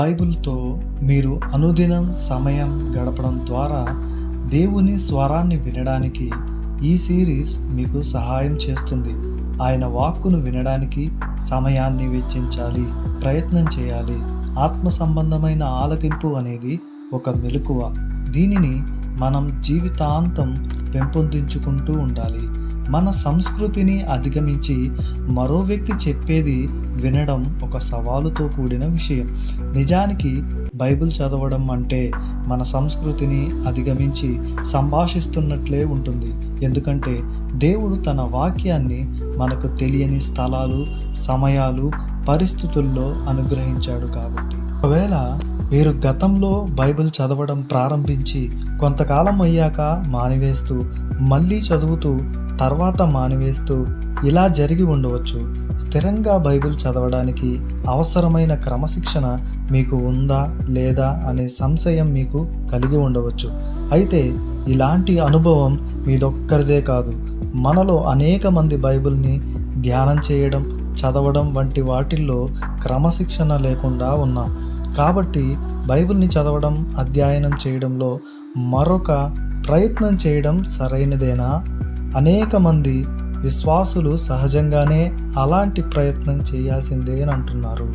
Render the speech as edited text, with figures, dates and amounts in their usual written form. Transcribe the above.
బైబిల్‌తో మీరు అనుదినం సమయం గడపడం ద్వారా దేవుని స్వరాన్ని వినడానికి ఈ సిరీస్ మీకు సహాయం చేస్తుంది. ఆయన వాక్కును వినడానికి సమయాన్ని వెచ్చించాలి, ప్రయత్నం చేయాలి. ఆత్మ సంబంధమైన ఆలకింపు అనేది ఒక మెలకువ. దీనిని మనం జీవితాంతం పెంపొందించుకుంటూ ఉండాలి. మన సంస్కృతిని అధిగమించి మరో వ్యక్తి చెప్పేది వినడం ఒక సవాలుతో కూడిన విషయం. నిజానికి బైబిల్ చదవడం అంటే మన సంస్కృతిని అధిగమించి సంభాషిస్తున్నట్లే ఉంటుంది. ఎందుకంటే దేవుడు తన వాక్యాన్ని మనకు తెలియని స్థలాలు, సమయాలు, పరిస్థితుల్లో అనుగ్రహించాడు కాబట్టి. ఒకవేళ మీరు గతంలో బైబిల్ చదవడం ప్రారంభించి కొంతకాలం అయ్యాక మానివేస్తూ, మళ్ళీ చదువుతూ, తర్వాత మానివేస్తూ ఇలా జరిగి ఉండవచ్చు. స్థిరంగా బైబిల్ చదవడానికి అవసరమైన క్రమశిక్షణ మీకు ఉందా లేదా అనే సంశయం మీకు కలిగి ఉండవచ్చు. అయితే ఇలాంటి అనుభవం మీదొక్కరిదే కాదు. మనలో అనేక మంది బైబిల్ని ధ్యానం చేయడం, చదవడం వంటి వాటిల్లో క్రమశిక్షణ లేకుండా ఉన్నాం. కాబట్టి బైబిల్ని చదవడం, అధ్యయనం చేయడంలో మరొక ప్రయత్నం చేయడం సరైనదేనా? అనేక మంది విశ్వాసులు సహజంగానే అలాంటి ప్రయత్నం చేయాల్సిందే అని అంటున్నారు.